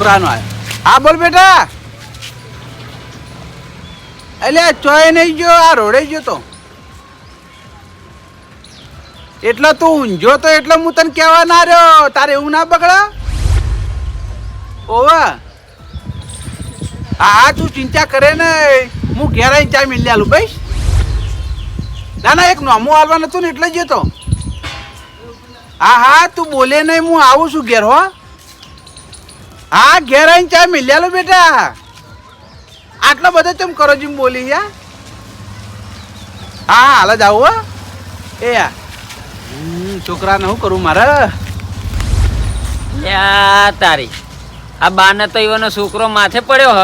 છોકરાનો આવ્યો. હા બોલ બેટા. એટલે ચોય નહીં ગયો, આ રોડે ગયો તો. એટલે તું ઊંઝો તો એટલે હું તને કહેવા ના રહ્યો. તારે એવું ના બગડે. ઓવા હા તું ચિંતા કરે ને, હું ઘેર આવીને ચા મિલી આલું ભાઈ. ના ના એક નોમું આવવાનું હતું ને એટલે જ તો. હા હા તું બોલે નહીં, હું આવું છું ઘેર. હો હા ઘેર આવીને ચા મિલી આલું બેટા. આટલો બધો ચમ કરો જીમ બોલી યા. હા હાલ જ આવું. હો એ યા છોકરાને શું કરું મારે. તારી આ બાને તો એવાનો છોકરો માથે પડ્યો હ.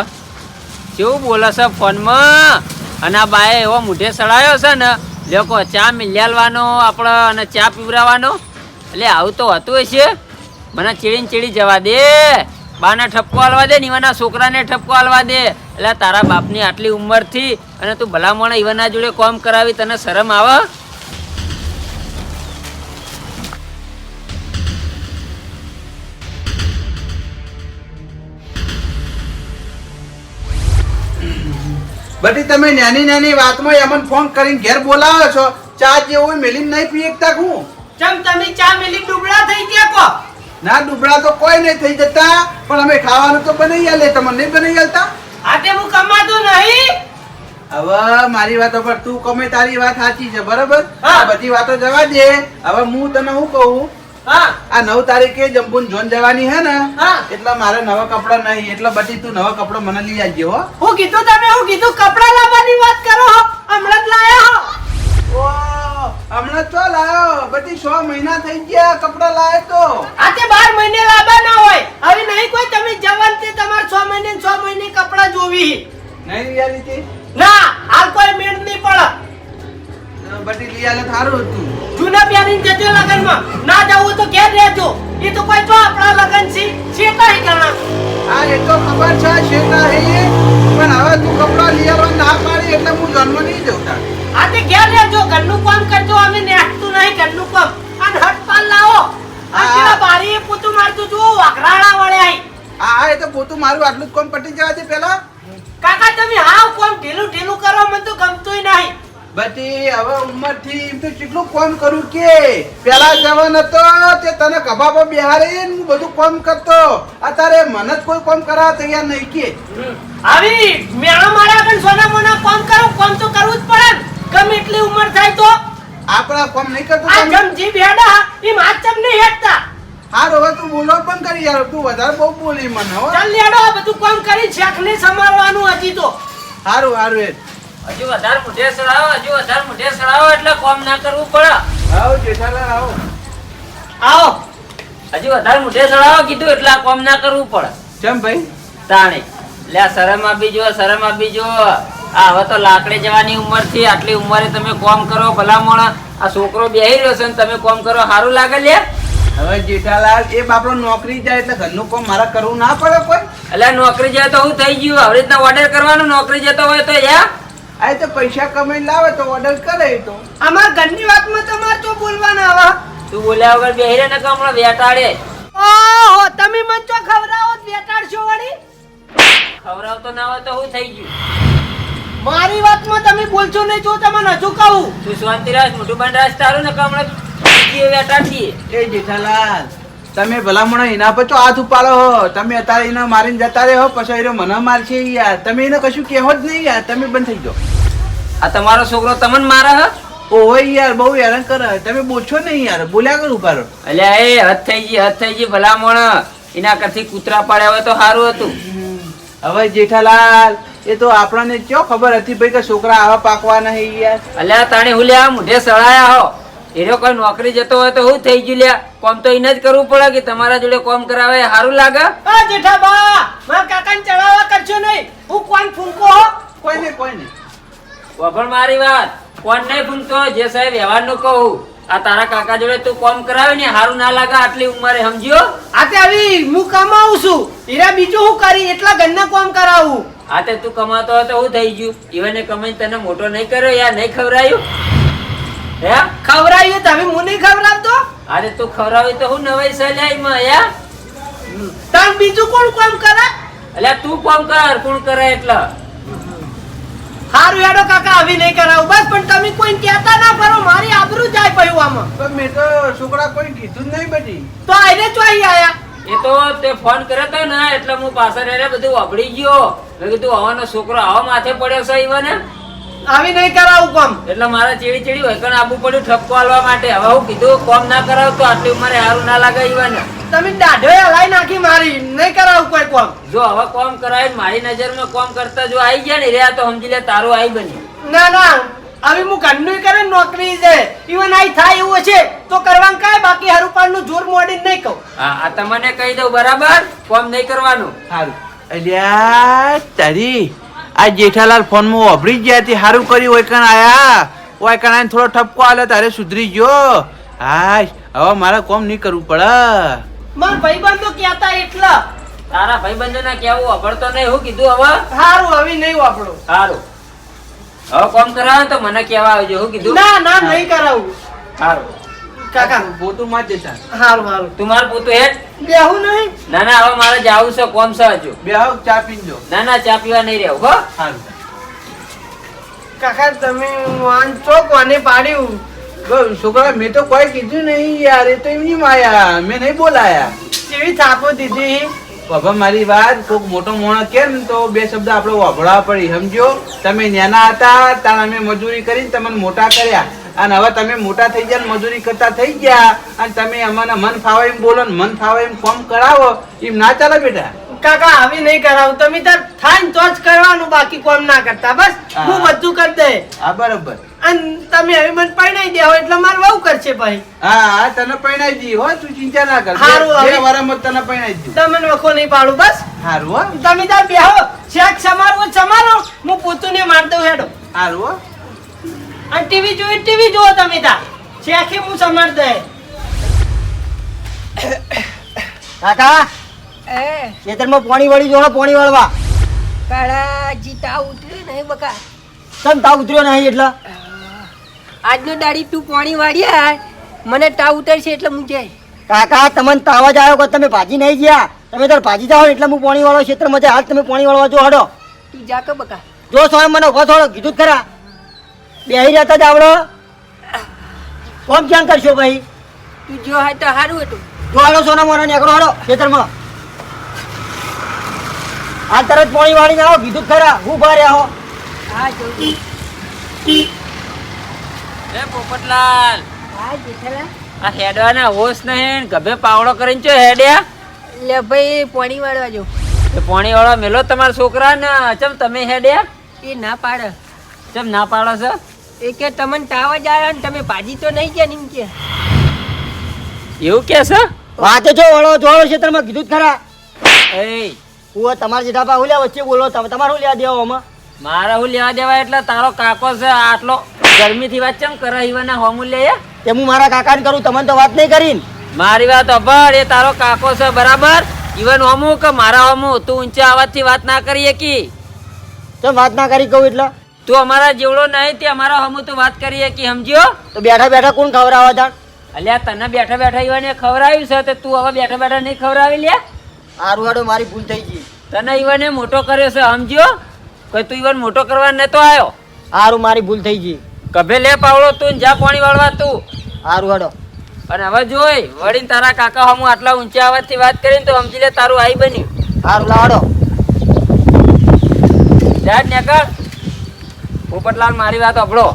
કેવું બોલે છે ફોનમાં. અને આ બાએ એવો મૂઠે સડાયો છે ને, લોકો ચા મિલ્યાલવાનો આપણે અને ચા પીવરાવાનો. એટલે આવું તો હતું હશે. મને ચીડીને ચીડી જવા દે. બાને ઠપકો હાલવા દે ને ઈવાના છોકરાને ઠપકો હાલવા દે. એટલે તારા બાપની આટલી ઉંમરથી અને તું ભલામણ ઈવાના જોડે કોમ કરાવી, તને શરમ આવે? બધી તમે નાની નાની વાતમાં અમને ફોન કરીને ઘેર બોલાવો છો. ચા જેવું મેલીને નહીં પી એકતા. હું ચમ તમે ચા મેલી ડુબળા થઈ ગયા કો? ના ડુબળા તો કોઈ નહીં થઈ જતા, પણ અમે ખાવાનું તો બનાવી આલે. તમને નહીં બનાવી આલતા? આટે હું કમાતો નહીં. હવે મારી વાતો પર તું કમે, તારી વાત સાચી છે બરાબર. હા. આ બધી વાતો જવા દે. હવે હું તને શું કહું, હા આ 9 તારીખે જંબુન જોન જવાની હે ને, હા. એટલે મારે નવા કપડા નહીં. એટલે બધી તું નવા કપડા મને લઈ આવજે. હો હું કીધું તમે, હું કીધું કપડા લાવવાની વાત કરો હો. હમણાં જ લાયા હો. ઓ હમણાં તો લાયો. બધી 6 મહિના થઈ ગયા કપડા લાયો તો. આતે 12 મહિને લાવવાના હોય. હવે નહીં કોઈ તમે જવાન તે તમાર 6 મહિને 6 મહિને કપડા જોવી. નહીં રિયાલિટી ના હાલ કોઈ મેળ નહીં પડે. બધી લઈ આલે સારું હતું. જૂના પ્યારીને જજો લગનમાં. ના જવું તો ઘેર રહેજો. એ તો કોઈ તો આપણા લગન છે કઈ ગણા. હા એ તો ખબર છે શેતા હે, પણ હવે તું કપડા લઈ આવવા ના પાડી એટલે હું જન્મ નહીં દઉં તાર. આતે ઘેર રહેજો. ઘરનું કામ કરજો. અમે નેઠતું નહીં ઘરનું કામ. અને હટ પાલ લાવો. આ બારી પૂતું મારતું જો વાઘરાળા વળે આઈ. હા એ તો પોતું મારું આટલું જ કોમ પટી જવા દે પેલા. કાકા તમે હાવ કોમ ઢીલું ઢીલું કરો, મને તો ગમતુંય નહીં. બધી હવે ઉંમર થી એમ તો કેટલું કોમ કરું કે પેલા જવાન હતો તે તને કબા પર બેહારી હું બધું કોમ કરતો. અત્યારે મને જ કોઈ કોમ કરાવવા તૈયાર નહીં કે. આવી મેળા મારા કન સોના મોના કોમ કરો. કોમ તો કરવું જ પડે ને. ગમે એટલી ઉંમર થાય તો આપણા કોમ નહીં કરતો. આ જમ જીભ હેડા એ માચમ નહીં હેડતા. હાર હવે તું બોલો પણ કરી યાર. તું વધારે બહુ બોલી મને. હો ચાલ લેડો આ બધું કામ કરી શેખને સંભાળવાનું હજી તો. સારું સારું એ હજુ વધારે મૂઠે સડાવો, હજુ વધારે મૂઠે સડાવો એટલે કોમ ના કરવું પડે. આવો જેઠાલાલ આવો. આવો હજુ વધારે મૂઠે સડાવો કીધું એટલે આ કોમ ના કરવું પડે. કેમ ભાઈ? તાણે લે શરમ આપી જો, શરમ આપી જો. આ હવે તો લાકડે જવાની ઉંમર થી આટલી ઉંમરે તમે કોમ કરો ભલામણ. આ છોકરો બેહી રહ્યો છે ને તમે કોમ કરો, સારું લાગે લે? હવે જેઠાલાલ એ બાપડો નોકરી જાય એટલે ઘરનું કામ મારા કરવું ના પડે કોઈ? એટલે નોકરી જાય તો હું થઈ ગયું. આવી રીતના ઓર્ડર કરવાનું. નોકરી જતો હોય તો યા આ તો પૈસા કમાઈને લાવે તો ઓર્ડર કરે. તો અમાર ઘરની વાતમાં તમારે તો બોલવાના આવા. તું બોલ્યા વગર બેહી રહે ને કે હમણાં વેટાડે. ઓહો તમે મન તો ખવરાવો બેટાડશો વળી. ખવડાવતો ના હોય તો હું થઈ ગયું. મારી વાતમાં તમે બોલશો નહીં જો તમને હજુ કહું. તું શાંતિ રાખ, મોટું બંધ રાખ તારું ને કે હમણાં વેટાડીએ. એ જેઠાલાલ તમે ભલામણો એના પર તો હાથ ઉપાડો હો. તમે અત્યારે એને મારીને જતા રહે હો, પછી એને મને મારશે યાર. તમે એને કશું કહેવો જ નહીં યાર. તમે બંધ થઈ જાઓ. આ તમારો છોકરો તમને મારે હ? ઓહો યાર બહુ હેરાન કરે. તમે બોલશો નહીં યાર. બોલ્યા કરું ઉપાડો. અલ્યા એ હદ થઈ ગઈ ભલામણ. એના કરતી કૂતરા પાડ્યા હોય તો સારું હતું. હવે જેઠાલાલ એ તો આપણને ક્યાં ખબર હતી ભાઈ કે છોકરા આવા પાકવાના હે યાર. અલ્યા તાણે હું લ્યા મૂઢે સળાયા હો. એનો કોઈ નોકરી જતો હોય તો હું થઈ ગયું લ્યા. કોમ તો એને જ કરવું પડે કે તમારા જોડે કોમ કરાવે સારું લાગે. આ જેઠાબા મારા કાકાને ચડાવવા કરશો નહીં. હું કોણ ફૂંકો હો? કોઈ નહીં કોઈ નહીં. વગર મારી વાત કોણ નહીં ફૂંકતો. જે સાહેબ વ્યવહારનું કહું. આ તારા કાકા જોડે તું કોમ કરાવે ને સારું ના લાગે આટલી ઉંમરે, સમજ્યો? આતે આવી હું કમાવું છું. હીરા બીજું હું કરી એટલા ઘરના કામ કરાવું. આ તે તું કમાતો હોય તો હું થઈ ગયું. ઈવને કમાઈને તને મોટો નહીં કર્યો યાર, નહીં ખવડાયું હે? ખવરાયું તમે હું નહીં ખવરાવતો. અરે તું ખવડાવી તો હું નવાઈ સલાઈ માં યાર. તાર બીજું કોણ કામ કરે? અલ્યા તું કોમ કર કોણ કરે એટલે હારું હેડો કાકા આવી નહીં કરાવું બસ પણ તમે કોઈ કહેતા ના કરો મારી આબરૂ જાય પયું આમાં પણ મેં તો છોકરા કોઈ કીધું જ નહીં બધી. તો આઈને ચોઈ આયા એ તો તે ફોન કર્યો તો ને એટલે હું પાછળ એને બધું વાપરી ગયો. મેં કીધું આવવાનો છોકરો આવા માથે પડ્યો છે ઈવન આવી નહીં કરાવું કોમ એટલે મારે ચીડી ચીડી હોય કણ આબુ પડ્યું ઠપકો આલવા માટે. હવે હું કીધું કોમ ના કરાવ તો આટલી ઉંમરે સારું ના લાગે ઈવન. તમે દાઢો હલાઈ નાખી મારી નહીં કરાવું કોઈ કોમ જો હવે કોમ કરાય ને મારી નજરમાં કોમ કરતા જો આવી ગયા ને રહ્યા તો સમજી લે તારું આઈ બની. ના ના હવે હું ઘરનું કરે નોકરી છે ઈવન આઈ થાય એવું છે તો કરવાનું કાય બાકી હરુપાડનું જોર મોડીને નહીં કહું હા આ તમને કહી દઉં બરાબર કોમ નહીં કરવાનું. સારું. અલ્યા તારી આ જેઠાલાલ ફોનમાં વાપરી જ ગયા સારું કર્યું હોય કણ આયા હોય કણ આઈને થોડો ઠપકો આલે તારે સુધરી ગયો. હા હવે મારે કોમ નહીં કરવું પડે. માર ભાઈબંધો કહેતા એટલા તારા ભાઈબંધોને કેવું વાપરતો નહીં. હું કીધું હવે હારું હવે નહીં વાપરો સારું હવે કોમ કરાવે તો મને કેવા આવજો. હું કીધું ના ના નહીં કરાવું સારું કાકા પોતું માં જ જતા. હારું હારું તું મારું પોતું હેઠ. બેહું નહીં ના ના હવે મારે જાવું છે કોમ છે હજુ. બે આવ ચા પીજો. ના ના ચા પીવા નહીં રહેવું હો. સારું. કાકા તમે વાંચો કોને પાડ્યું છોકરા મેં તો કોઈ કીધું નહીં યાર એ તો એમની માયા મેં નહીં બોલાયા. કેવી થાપો દીધી બાબા મારી વાત કોક મોટો મોણો કે ને તો બે શબ્દ આપણે વાપરવા પડી સમજો. તમે નાના હતા ત્યારે અમે મજૂરી કરીને તમને મોટા કર્યા અને હવે તમે મોટા થઈ ગયા ને મજૂરી કરતા થઈ ગયા અને તમે અમને મન ફાવે એમ બોલો ને મન ફાવે એમ કોમ કરાવો એમ ના ચાલે બેટા. કાકા આવી નહીં કરાવું તમે તાર થાય ને તો જ કરવાનું બાકી કોમ ના કરતા બસ હા. હું બધું કરી દે હા બરોબર. અને તમે હવે મને પરણાઈ દેવો એટલે મારે વહુ કરશે ભાઈ હા હા તને પરણાઈ દી હો તું ચિંતા ના કર. હારું, બે હવે. વારમાં તને પરણાઈ દી. તમને વખો નહીં પાડું બસ હારું હો તમે તાર બેહો શેક સમારો સમારો હું પોતું ને માર દઉં હેડો હારું હો. અને ટીવી જુઓ તમે તાર શેખે હું સમાર દે કાકા ખેતરમાં પાણી વળી જો પાણી વાળવા કાળા જીતા ઉતર્યું નહીં બકા તમ તાવ ઉતર્યો નહીં એટલે આજનો દાડી તું પાણી વાળ્યા મને તાવ ઉતરશે એટલે હું જાય કાકા તમને તાવ જ આવ્યો કે તમે ભાજી નહીં ગયા તમે તાર ભાજી જાઓ એટલે હું પાણી વાળો ક્ષેત્રમાં જાય હાલ તમે પાણી વાળવા જો હડો તું જા કે બકા જો સ્વયં મને ઉભો થોડો કીધું જ ખરા બેહી રહેતા જ આવડો કોમ ક્યાં કરશો ભાઈ તું જો હોય તો સારું હતું જો હાલો સોના મોના નીકળો હડો ખેતરમાં આ તરત પાણી વાળી ના આવો કીધું જ ખરા હું ઉભા રહ્યા હો હા જલ્દી એ પોપટલાલ હા જેઠાલા આ હેડવાના હોશ નહીં ગભે પાવડો કરીને ચો હેડ્યા. લે ભાઈ પાણી વાળવા જો એ પોણી વાળો મેલો તમારા છોકરા ને ચમ તમે હેડ્યા એ ના પાડે ચમ ના પાડો છો. એ કે તમને તાવ જ આવ્યો ને તમે ભાજી તો નહીં ગયા ને એમ કે એવું કે છે વાતે જો વળો જોડો ક્ષેત્રમાં કીધું જ ખરા એ હું તમારા જેઠા પા હુલ્યા વચ્ચે બોલો તમે તમારું લેવા દેવો આમાં મારા હું લેવા દેવા એટલે તારો કાકો છે આટલો ગરમીથી વાત ચમ કરે ઈવાના હોમું લે તે હું મારા કાકાને કરું તમને તો વાત નહીં કરી મારી વાત અભર એ તારો કાકો છે બરાબર ઈવન હોમું કે મારા હોમું તું ઊંચા અવાજથી વાત ના કરી શકી. તમે વાત ના કરી કહું એટલે તું અમારા જેવડો નહીં તે અમારા હોમું તું વાત કરી શકી સમજ્યો. તો બેઠા બેઠા કોણ ખવડાવવા જાણ અલ્યા તને બેઠા બેઠા ઈવાને ખવડાવ્યું છે તે તું હવે બેઠા બેઠા નહીં ખવડાવી લે. હારું હાડો મારી ભૂલ થઈ ગઈ તને ઈવાને મોટો કર્યો છે સમજ્યો કોઈ તું ઈવન મોટો કરવા નતો આવ્યો. હારું મારી ભૂલ થઈ ગઈ કભે લે પાવડો તું ને જા પાણી વાળવા તું. હારું હાડો અને હવે જોઈ વળીને તારા કાકા હમું આટલા ઊંચા અવાજથી વાત કરીને તો સમજી લે તારું આઈ બન્યું. હારું લાડો જાત નેકળ. પોપટલાલ મારી વાત સાંભળો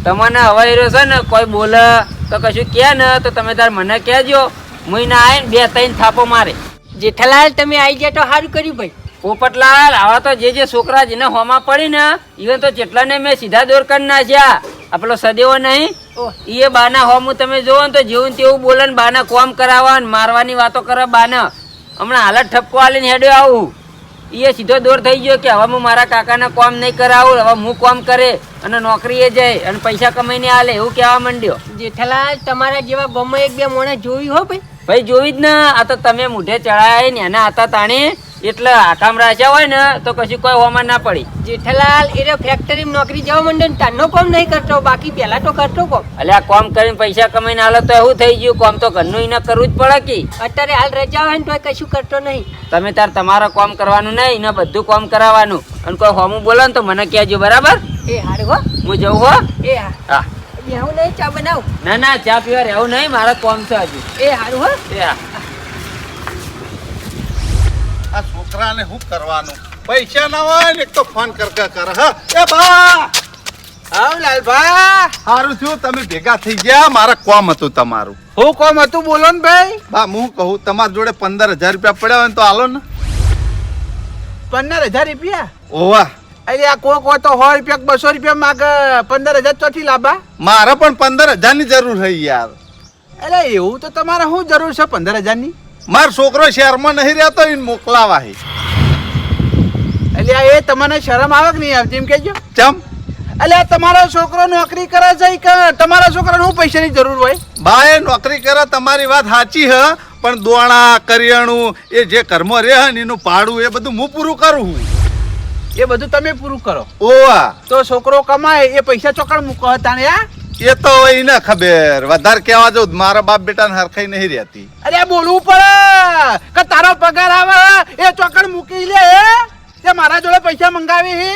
તમને હવે એ રહ્યો છે ને કોઈ બોલે તો કશું કહે ને તો તમે તાર મને કહેજો હું ના આવીને બે ત્રણ થાપો મારે. જેઠાલાલ તમે આવી ગયા તો સારું કર્યું ભાઈ પોપટલાલ આવા તો જે છોકરા જેને હોમાં પડી ને ઈવન તો જેટલાને મેં સીધા દોર કરી નાખ્યા. આ પેલો સદેવો નહીં એ બાના હોમું તમે જોવો ને તો જેવું ને તેવું બોલે ને બાના કોમ કરાવવા ને મારવાની વાતો કરે બાના. હમણાં હાલત ઠપકો આલીને હેડ્યો આવું એ સીધો દોર થઈ ગયો કે હવે હું મારા કાકાને કોમ નહીં કરાવું હવે હું કોમ કરે અને નોકરીએ જાય અને પૈસા કમાઈને આલે એવું કહેવા માંડ્યો. જેઠાલાલ તમારા જેવા ગમે એક બે મોણા જોયું હો ભાઈ ભાઈ જોઈ જ ને આ તો તમે મૂઢે ચડાય ને એના હતા તાણે એટલે આકામ રાખ્યા હોય ને તો કશું કોઈ હોમાં ના પડી. જેઠાલાલ એ ફેક્ટરી નોકરી જવા માંડે ને તારનો કામ નહીં કરતો, બાકી પેલા તો કરતો કોમ. એટલે આ કામ કરીને પૈસા કમાઈને હાલો તો એવું થઈ ગયું, કામ તો ઘરનું એને કરવું જ પડે કે. અત્યારે હાલ રજા હોય ને તોય કશું કરતો નહીં. તમે તાર તમારો કામ કરવાનું નહીં ને બધું કામ કરાવવાનું, અને કોઈ હોમું બોલે ને તો મને કહેજો, બરાબર? એ હારું હો. હું જઉં હો. એ હા. હા. બેહું નહીં, ચા બનાવ. ના ના, ચા પીવા રહેવું નહીં, મારા કામ છે હજુ. એ હારું હો. એ હા. આ છોકરાને શું કરવાનું? પૈસા ના હોય ને એક તો ફોન કરકા કરે. હા એ બા, આવ લાલભા, સારું થયું તમે ભેગા થઈ ગયા. મારા કોમ હતું તમારું. હું કોમ હતું બોલો ને ભાઈ. બા હું કહું, તમારી જોડે 15,000 રૂપિયા પડ્યા હોય ને તો હાલો ને. 15,000 રૂપિયા? ઓવા, અરે આ કોક હોય તો 100 રૂપિયા 200 રૂપિયા માગ 15,000 ચોથી લાભા. મારે પણ 15,000 ની જરૂર છે યાર. એટલે એવું તો તમારે શું જરૂર છે 15,000 ની? મારો છોકરો શહેરમાં નહીં રહેતો, એને મોકલાવા છે. એટલે એ તમને શરમ આવે કે નહીં આવતી એમ કહેજો. ચમ? એટલે તમારો છોકરો નોકરી કરે છે કે તમારા છોકરાને શું પૈસાની જરૂર હોય? બા એ નોકરી કરે, તમારી વાત સાચી હ, પણ દોણા કરિયાણું એ જે ઘરમાં રહે ને એનું ભાડું એ બધું હું પૂરું કરું છું. એ બધું તમે પૂરું કરો ઓવા, તો છોકરો કમાય એ પૈસા ચોકડ મૂકો હતા ને? એ તો હવે એને ખબર. વધારે કહેવા જાઉં મારા બાપ બેટાને હરખાઈ નહીં રહેતી. અરે આ બોલવું પડે કે તારો પગાર આવે એ ચોકડ મૂકી લે એ મારા જોડે પૈસા મંગાવી હે.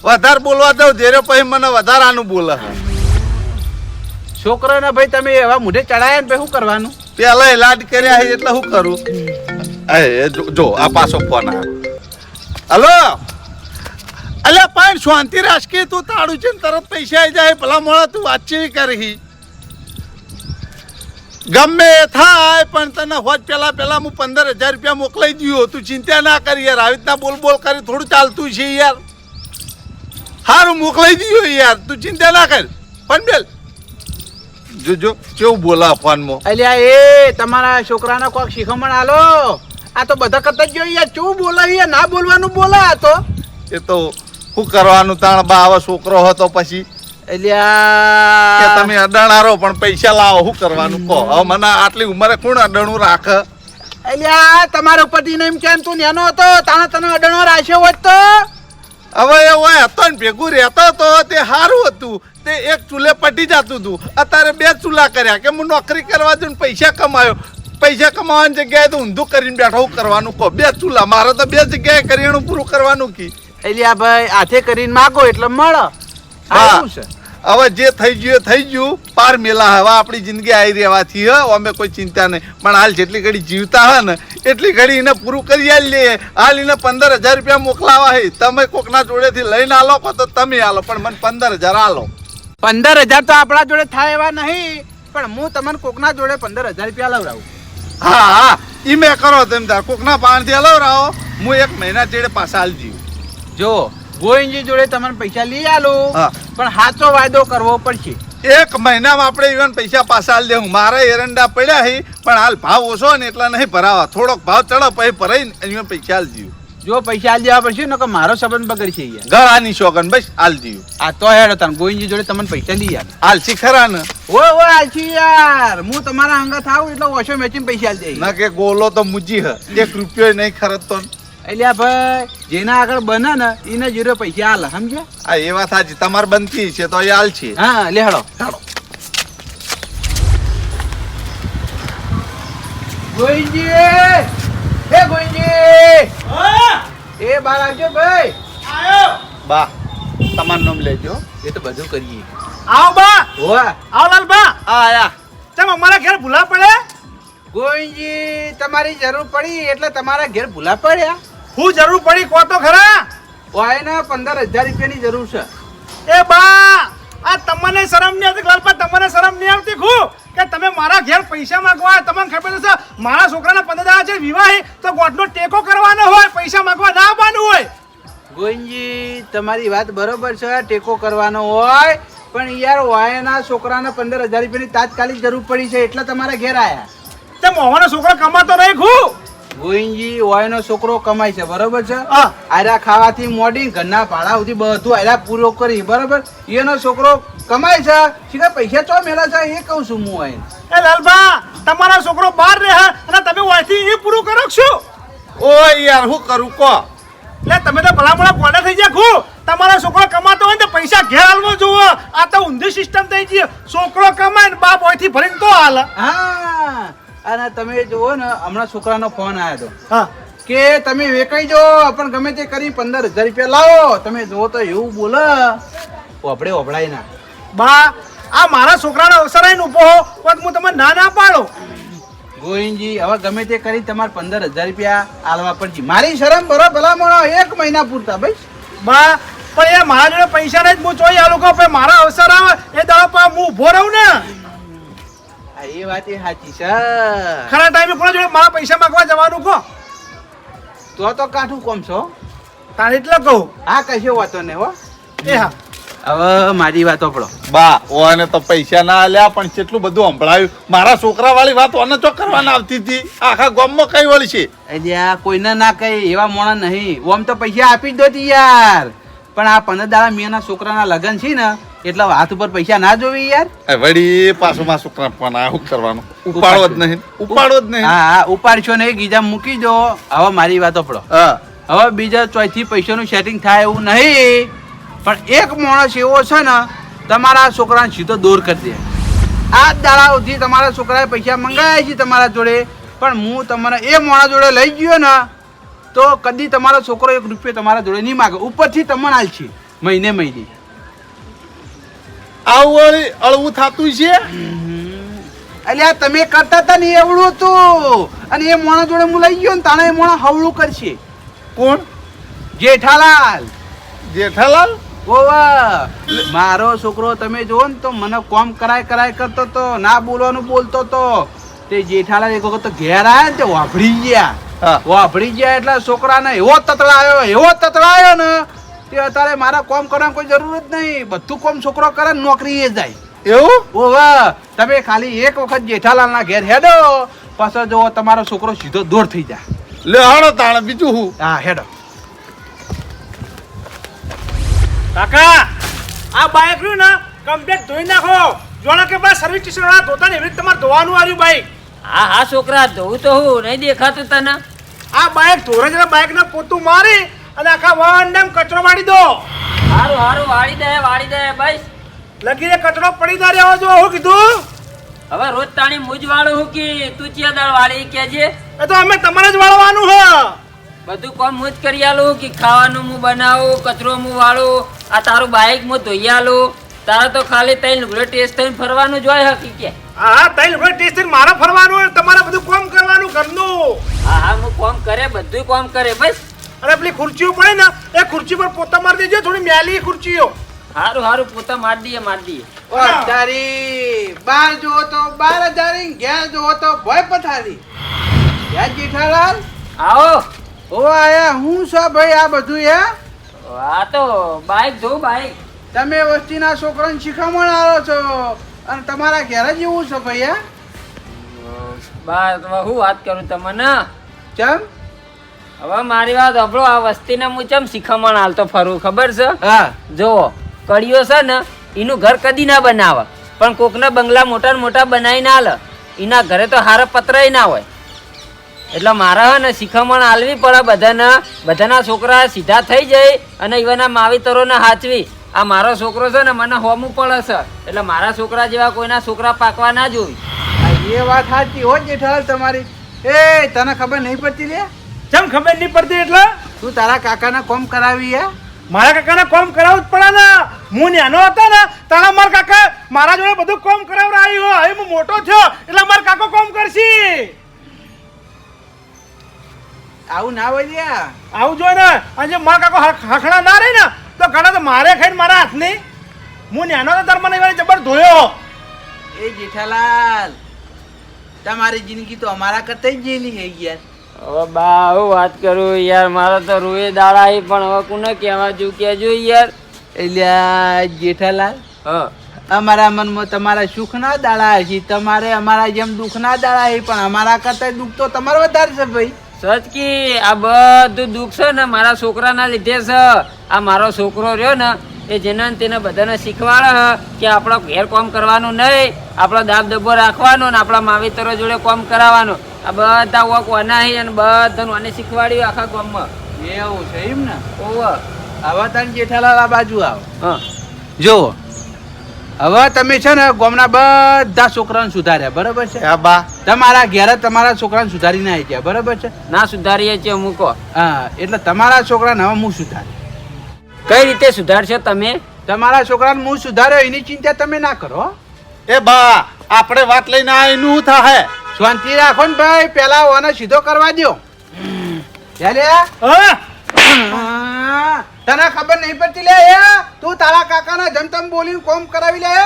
વધારે બોલવા જાઉં જેરે પછી મને વધારાનું બોલે. છોકરાને ભાઈ તમે એવા મોઢે ચડાયા ને ભાઈ શું કરવાનું? પેલા એ લાડ કર્યા છે એટલે શું કરું? એ જો આ પાછો ફોન આવ્યો. હલો, અલ્યા પણ શાંતિ રાખી, તું તાળું છે ને તરત પૈસા આવી જાય. ભલા મોડા તું વાતચીત કરી. ગમે થાય પણ તને હોજ પેલા હું 15,000 રૂપિયા મોકલાઈ દઉં. તું ચિંતા ના કરી યાર. આવી રીતના બોલ કરી થોડું ચાલતું છે યાર. હારું મોકલાઈ દઉં યાર, તું ચિંતા ના કર. પણ બેલ જો કેવું બોલા ફોનમાં. અલ્યા એ તમારા છોકરાને કોક શીખમણ આલો. આ તો બધા કરતા જ જોઈએ યાર, કેવું બોલે યાર, ના બોલવાનું બોલે. આ તો એ તો શું કરવાનું તાણ બા, આવો છોકરો હતો પછી અલ્યા કે તમે અડાણારો પણ પૈસા લાવો. શું કરવાનું કહો? હવે મને આટલી ઉંમરે કોણ અડાણું રાખે? અલ્યા તમારા ઉપરથી એમ કેમ તું નેનો હતો તાણે તને અડણો રાખ્યો હોત તો? હવે એ હોય હતો ને ભેગું રહેતો હતો તે સારું હતું. તે એક ચૂલે પટી જતું હતું. અત્યારે 2 ચૂલા કર્યા કે હું નોકરી કરવા જઈને પૈસા કમાયો. પૈસા કમાવાની જગ્યાએ તો ઊંધું કરીને બેઠો. શું કરવાનું કહો? 2 ચૂલા મારે તો 2 જગ્યાએ કરિયાણું પૂરું કરવાનું કી. અલ્યા ભાઈ હાથે કરીને માગો એટલે મળે. હા, શું છે હવે જે થઈ ગયું થઈ ગયું. પાર મેલા. હવે આપણી જિંદગી આવી રહેવાથી અમે કોઈ ચિંતા નહીં. પણ હાલ જેટલી ઘડી જીવતા હે ને એટલી ઘડી એને પૂરું કરી આલીએ. હાલ એને 15,000 રૂપિયા મોકલાવા હે. તમે કોકના જોડેથી લઈને આલો કહો તો તમે આલો, પણ મને 15,000 આલો. 15,000 તો આપણા જોડે થાય એવા નહીં, પણ હું તમને કોકના જોડે 15,000 રૂપિયા લવડાવું. હા હા, ઈ મેં કરો તેમ તાર કોકના પાણથી હલાવરાવો. હું 1 મહિના ચેડે પાછા હાલ જીવ. જો ગોવિંદજી જોડે તમને પૈસા લઈ આલો, હા. પણ સાચો વાયદો કરવો પડશે. 1 મહિનામાં આપણે ઇવન પૈસા પાછા હાલ દેવું. મારા એરંડા પડ્યા હે, પણ હાલ ભાવ ઓછો ને એટલા નહીં ભરાવા. થોડોક ભાવ ચડો પછી ભરાઈને અહીંયા પૈસા હાલ જીવ. જો પૈસા હાલ દેવા પડશે ને કે મારો સંબંધ બગડશે યાર. ઘર આની શોગન બસ હાલ જીવ. આ તો હેડ તને ગોવિંદજી જોડે તમને પૈસા લઈ આલ. હાલ શીખરા ને ઓય આલછી યાર, હું તમારા અંગત આવું એટલે ઓછો મેચીને પૈસા હાલ દે. ના કે ગોલો તો મુજી હ. 1 રૂપિયો નહીં ખરતતો. એટલે ભાઈ જેના આગળ બને ને એને જીરો પૈસા હાલ, સમજ્યા? આ એ વાત સાચી. તમારે બનતી છે તો એ હાલ છે. હા લે હેડો હેડો. ગોવિંદજી, એ ગોવિંદજી, એ બાર આવજો ભાઈ. બા તમારું નામ લેજો. એ તો બધું કરીએ. આવો બા, હોવા આવો લાલબા. આયા ચમ અમારા ઘેર ભૂલા પડે? ગોવિંદજી તમારી જરૂર પડી એટલે તમારા ઘેર ભૂલા પડ્યા. હું જરૂર પડી કો તો ખરા. ઓય ને 15,000 રૂપિયાની જરૂર છે. એ બા, આ તમને શરમ નહીં આવતી? લાલપા તમને શરમ નહીં આવતી ખુ કે તમે મારા ઘેર પૈસા માંગવા? તમને ખબર છે મારા છોકરાના 15,000 છે વિવાહ, તો ગોઠનો ટેકો કરવાનો હોય, પૈસા માંગવા ના આવવાનું હોય. ગોવિંદજી તમારી વાત બરોબર છે, ટેકો કરવાનો હોય, પણ યાર વાયના છોકરાને 15,000 રૂપિયાની તાત્કાલિક જરૂર પડી છે એટલે તમારા ઘેર આયા. તે મોવાનો છોકરો કમાતો રહી ખુ. ગોવિંદજી વાયનો છોકરો કમાય છે, બરોબર છે? હા. આયરા ખાવાથી મોડી ઘરના ભાડા સુધી બધું આયરા પૂરો કરી, બરોબર? એનો છોકરો કમાય છે, શીખા પૈસા ચો મેળા છે એ કહું છું હું. એ લાલબા, તમારો છોકરો બહાર રહે અને તમે ઓયથી એ પૂરું કરો છો? ઓ યાર હું કરું કો એટલે તમે તો ભલા ભલા ગોડા થઈ ગયા ખુ તમારો છોકરો કમાતો હોય ને તો પૈસા ઘેર હાલવો જોવો આ તો ઊંધી સિસ્ટમ થઈ ગઈ છોકરો કમાય ને બાપ ઓયથી ભરીને તો હાલ હા અને તમે જુઓ ને હમણાં છોકરાનો ફોન આવ્યો હતો હા કે તમે વેચાઈ જો પણ ગમે તે કરી 15,000 રૂપિયા લાવો તમે જુઓ તો એવું બોલે ઓભળે ઓભળાય ના બા આ મારા છોકરાનો અવસર આવીને ઉભો હો પણ હું તમને ના પાડો ગોવિંદજી હવે ગમે તે કરી તમારે 15,000 રૂપિયા આલવા પડશે મારી શરમ બરો ભલામણો 1 મહિના પૂરતા ભાઈ બા પણ એ મારા જોડે પૈસા નહીં હું જોઈ આ લોકો મારા અવસર આવે એ દાડો પર હું ઉભો રહું ને હા, એ વાત એ સાચી છે ખરા ટાઈમે કોના જોડે મારા પૈસા માંગવા જવાનું કહો તો કાઠું કોમ છો તારે એટલે કહું હા કશો વાતો ને હો એ હા હવે મારી વાત આપણો બા ઓને તો પૈસા ના આલ્યા પણ કેટલું બધું સંભળાયું મારા છોકરા વાળી વાત ઓને ચો કરવાના આવતી હતી આખા ગામમાં કઈ વળી છે અલ્યા કોઈને ના કઈ એવા મોણા નહીં ઓમ તો પૈસા આપી જ દોતી યાર પણ આ 15 દાડા મિયાના છોકરાના લગન છે ને એટલે હાથ ઉપર પૈસા ના જોવી યાર એ વળી પાછું મારા છોકરા પણ આ શું કરવાનું ઉપાડો જ નહીં ઉપાડો જ નહીં હા ઉપાડશો ને ગીજા મૂકી દો હવે મારી વાત આપણો હા હવે બીજા ચોથી પૈસાનું સેટિંગ થાય એવું નહીં પણ એક માણસ એવો છે ને તમારા છોકરાને સીધો દૂર કરી દે આ જ દાડા સુધી તમારા છોકરાએ પૈસા મંગાવ્યા છે તમારા જોડે પણ હું તમારા એ માણસ જોડે લઈ ગયો ને તો કદી તમારો છોકરો 1 રૂપિયો તમારા જોડે નહીં માગે ઉપરથી તમને આલશે મહિને આવું વળી અળવું થતું છે અલ્યા તમે કરતા હતા ને એવડું હતું અને એ માણસ જોડે હું લઈ ગયો ને તાણે એ માણસ હવળું કરશે કોણ જેઠાલાલ જેઠાલાલ ઓવા મારો છોકરો તમે જોવો ને તો મને કોમ કરાય કરતો તો ના બોલવાનું બોલતો તો તે જેઠાલાલ એક વખત તો ઘેર આવ્યા ને તે વાપરી ગયા હા. વાપરી ગયા એટલે છોકરાને એવો તતડાયો ને તે અત્યારે મારા કોમ કરવાની કોઈ જરૂર જ નહીં બધું કોમ છોકરો કરે ને નોકરી એ જાય એવું ઓવા તમે ખાલી એક વખત જેઠાલાલના ઘેર હેડો પાછો જો તમારો છોકરો સીધો દૂર થઈ જાય લે હાડો તાણે બીજું હું હા હેડો કાકા આ બાઇક રહ્યું ને કમ્પ્લેટ ધોઈ નાખો જોણા કે ભાઈ સર્વિસ સ્ટેશન વાળા ધોતા ને એવી રીતે તમારે ધોવાનું આવ્યું બાઇક હા હા છોકરા ધોવું તો હું નહીં દેખાતું તને આ બાઇક ધોરે જરા બાઇક ને પોતું મારી અને આખા વાંડામ કચરો વાળી દો હારું હારું વાળી દે બસ લગીને કચરો પડી ના રહ્યો જો હું કીધું હવે રોજ તાણી મુજ વાળું હું કે તું ચિયા દાળ વાળી કેજે એ તો અમે તમારે જ વાળવાનું હ બધું કોમ મુજ કરી આલું કે ખાવાનું હું બનાવું કચરો હું વાળું આ તારું બાઈક હું ધોઈ આલું તારા તો ખાલી તઈ લુગડો ટેસ્ટ થઈને ફરવાનું જ હોય હકી કે હા તઈ લોકો ટેસ્ટ મારે ફરવાનું હોય, તમારે બધું કામ કરવાનું ઘરનું. હા હા હું કોમ કરે બધું કોમ કરે બસ. અને પેલી ખુરચીઓ પડે ને એ ખુરચી પર પોતા મારી દેજો, થોડી મેલી ખુરચીઓ. હારું હારું પોતા માર દઈએ ઓ તારી બાર જો તો 12,000 ઘેર જો તો ભય પથારી. યા જેઠાલાલ આવો. ઓ આયા હું છો ભાઈ આ બધું હે? આ તો બાઈક ધો બાઈક. તમે વસ્તીના છોકરાને શીખમણ આવો છો અને તમારા ઘેર જ એવું છે ભાઈ હે? બસ હવે હું વાત કરું તમને. ચમ? હવે મારી વાત સાંભળો, આ વસ્તીને હું ચમ શીખમણ હાલતો ફરું ખબર છે? હા જો કડીઓ છે ને એનું ઘર કદી ના બનાવે, પણ કોકના બંગલા મોટા ને મોટા બનાવી ના હાલે. એના ઘરે તો હારા પતરાય ના હોય. એટલે મારા હે ને શીખમણ હાલવી પડે બધાને. બધાના છોકરા સીધા થઈ જાય અને એવાના માવીતરોને હાચવી. આ મારો છોકરો છે ને મને હોમું પડે છે, એટલે મારા છોકરા જેવા કોઈના છોકરા પાકવા ના જોઈ. એ વાત સાચી હો જેઠાલાલ તમારી. એ તને ખબર નહીં પડતી લે? જેમ ખબર નહીં પડતી એટલે તું તારા કાકાના કોમ કરાવી હે? મારા કાકાને કામ કરાવવું જ પડે ને. હું નાનો હતો ને તારા મારા કાકા મારા જોડે બધું કામ કરાવડાવ્યું. હવે હું મોટો થયો એટલે મારા કાકો કામ કરશે. આવું ના હોય લ્યા. આવું જોઈએ ને. આજે મારા કાકો હખણા ના રહે ને તો ઘણા તો મારે ખાઈને મારા હાથની. હું નાનો હતો તાર મને એવા જબર ધોયો. એ જેઠાલાલ તમારી જિંદગી તો અમારા કરતા જ જેલી હે યાર. હવે બા હું વાત કરું યાર, મારો તો રૂએ દાડા આવી, પણ હવે કોને કહેવા જુ કેજો યાર. એટલે જેઠાલાલ હા અમારા મનમાં તમારા સુખના દાડા છે, તમારે અમારા જેમ દુઃખના દાડા છે, પણ અમારા કરતા દુઃખ તો તમારે વધારે છે ભાઈ. સચ કી આ બધું દુઃખ છે ને મારા છોકરાના લીધે છે. આ મારો છોકરો રહ્યો ને એ જેને તેને બધાને શીખવાડે કે આપણો ઘેર કામ કરવાનું નહીં, આપણો દાબ દબ્બો રાખવાનો ને આપણા માવીતરો જોડે કામ કરાવવાનું. આ બધા વોક વનાહી અને બધાનું આને શીખવાડ્યું આખા ગામમાં. એવું છે એમ ને? ઓવ. હવે તને જેઠાલાલ આ બાજુ આવો. હા. જો હવે તમે છે ને ગામના બધા છોકરાને સુધાર્યા બરાબર છે? હા બા. તમારા ઘેર જ તમારા છોકરાને સુધારીને આવી ગયા બરાબર છે? ના સુધારીએ છીએ મૂકો. હા એટલે તમારા છોકરાને હવે હું સુધાર. કઈ રીતે સુધારશો તમે? તમારા છોકરાને હું સુધાર્યો એની ચિંતા તમે ના કરો. એ બા આપણે વાત લઈને આ એનું થાય. શાંતિ રાખો ને ભાઈ, પેલા ઓને સીધો કરવા દો. ચાલે હા તને ખબર નહીં પડતી લે હે? તું તારા કાકાના જમતમ બોલીને કોમ કરાવી લે હે?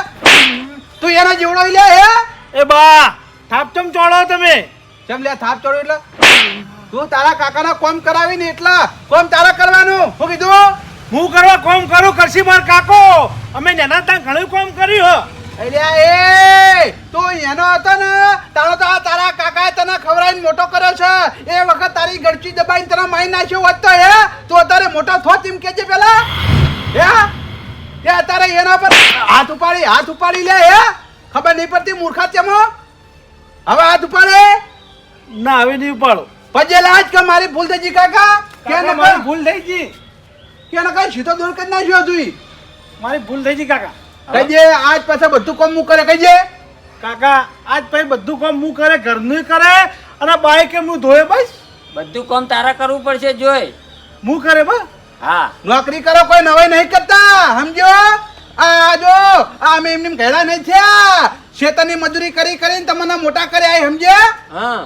તું એના જેવડો લે હે? એ બા થાપચમ ચોળો તમે. ચમ લે થાપ ચોડો એટલે તું તારા કાકાના કોમ કરાવીને એટલા કોમ તારા કરવાનું. હું કીધું? હું કરવા કોમ કરું કરશી માર કાકો. અમે નાના ત્યાં ઘણું કોમ કર્યું હ. અલ્યા એ તું એનો હતો ને તારો તો આ તારા કાકાએ તને ખવડાવીને મોટો કર્યો છે. એ વખત તારી ગળચી દબાઈને તને મારી નાખ્યો હોત તો હે તું અત્યારે મોટો થોત એમ કેજે પેલા હે તે અત્યારે એના પર હાથ ઉપાડી લે હે? ખબર નહીં પડતી મૂર્ખા તેમાં. હવે હાથ ઉપાડે ના હવે નહીં ઉપાડો. પજેલા આજ કે મારી ભૂલ થઈ ગઈ કાકા કે કાકા, મારી ભૂલ થઈ ગઈ. કે કઈ સીધો દૂર કરી નાખ્યો તું. મારી ભૂલ થઈ ગઈ કાકા. કહીજે આજ પાછા બધું કામ હું કરે કહીજે. કાકા આજ પછી બધું કામ હું કરે, ઘરનું કરે અને બાઈક હું ધોએ. બસ બધું કામ તારા કરવું પડશે જોઈ. હું કરે બસ. હા. નોકરી કરો કોઈ નવાઈ નહીં કરતા સમજો. આ જો અમે એમને ઘેડા નહીં થયા. શેતાની મજૂરી કરી કરીને તમને મોટા કર્યા સમજ્યા. હા.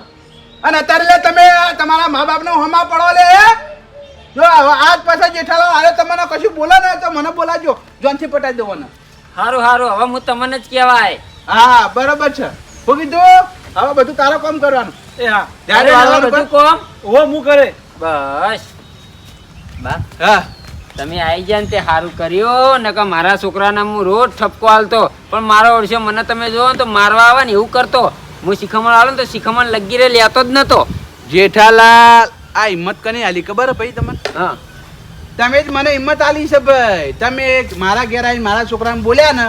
અને અત્યારે લે તમે તમારા મા બાપને હોમા પડો લે. જો આજ પાછા જેઠાલાલ આરે તમને કશું બોલે ને તો મને બોલાજો, જોનથી પટાઈ દેવાના. હારું હારું હવે હું તમને જ કહેવાય. હા બરોબર છે. હું કીધું હવે બધું તારો કામ કરવાનું. એ હા ત્યારે હવે વાળવાનું બધું પણ. કામ ઓ હું કરે. બસ બા હા તમે આવી જાય ને તે સારું કર્યું ને કે મારા છોકરાને હું રોજ ઠપકો હાલતો પણ મારો ઓળશે મને તમે જોવો ને તો મારવા આવે ને એવું કરતો. હું શિખામણ આવું ને તો શિખામણ લગી રે લેતો જ નતો. જેઠાલાલ આ હિંમત કને આલી ખબર હે ભાઈ તમને? હા. તમે જ મને હિંમત આલી છે ભાઈ. તમે મારા ઘેર આવીને મારા છોકરાને બોલ્યા ને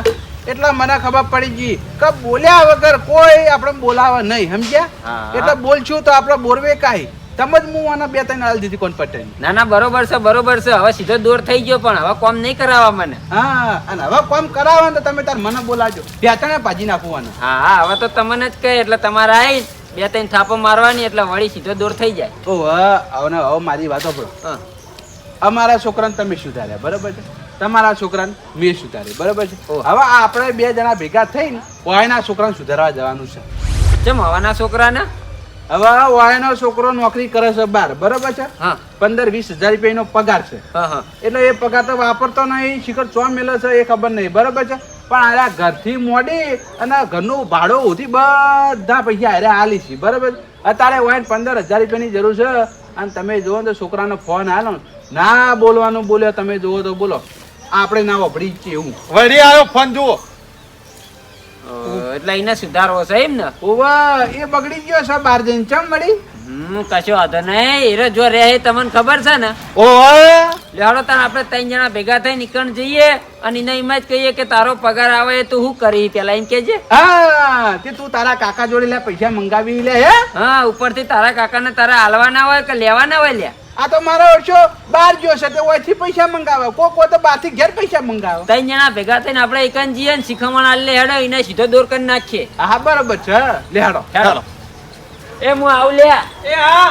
એટલે મને ખબર પડી ગઈ કે બોલ્યા વગર કોઈ આપણે બોલાવે નહીં સમજ્યા. હા. એટલે બોલશું તો આપણે બોરવે કાંઈ. તમે જ હું આના 2-3 આલી દીધી કોણ પટેલ. ના ના બરોબર છે બરોબર છે. હવે સીધો દૂર થઈ ગયો પણ હવે કોમ નહીં કરાવવા મને. હા અને હવે કોમ કરાવો ને તો તમે તાર મને બોલાજો. 2-3 ભાજી નાખવાના. હા હા હવે તો તમને જ કહે એટલે તમારે આવી 2-3 થાપો મારવાની એટલે વળી સીધો દૂર થઈ જાય. ઓહ હવે મારી વાતો પડો. હા. અમારા છોકરાને તમે સુધાર્યા બરાબર છે, તમારા છોકરાને મેં સુધાર્યા બરાબર છે. ઓહ. હવે આપણે 2 જણા ભેગા થઈને વાયના છોકરાને સુધારવા જવાનું છે. કેમ હવાના છોકરાને? હવે વાયનો છોકરો નોકરી કરે છે બહાર બરાબર છે. હા 15-20 હજાર રૂપિયાનો પગાર છે. હા હા. એટલે એ પગાર તો વાપરતો નહીં. શિખર ચો મેલે છે એ ખબર નહીં બરાબર છે. પણ આ ઘરથી મોડી અને ઘરનું ભાડું ઉધી બધા પૈસા હારે આલી છે બરાબર. અત્યારે વાયન 15,000 રૂપિયાની જરૂર છે અને તમે જુઓ તો છોકરાનો ફોન આલો ના બોલવાનું બોલ્યો તમે જુઓ તો બોલો આપણે ના વાપરી જ છીએ એવું. વળી આવ્યો ફોન જુઓ. એટલે એને સુધારવો છે એમ ને? ઓવા એ બગડી ગયો છે બહાર જઈને ચમ મળી. કશો વાંધો નહીં. હીરો જો રહે તમને ખબર છે ને. ઓવા લેવડો તાર આપણે 3 જણા ભેગા થઈ નીકળ જઈએ અને એને એમ જ કહીએ કે તારો પગાર આવે તું શું કરી પેલા એમ કેજે. હા તે તું તારા કાકા જોડે લે પૈસા મંગાવી લે હે. હા ઉપરથી તારા કાકાને તારા હાલવાના હોય કે લેવાના હોય લ્યા. આ તો મારો ઓછો બહાર ગયો છે તે ઓયથી પૈસા મંગાવે કોઈ તો બહારથી ઘેર પૈસા મંગાવે. 3 જણા ભેગા થઈને આપણે એકન જઈએ ને શિખામણ આલે હેડો એને સીધો દૂર કરી નાખીએ. હા બરાબર છે લે હાડો. હેડો. એ હું આવું લ્યા. એ હા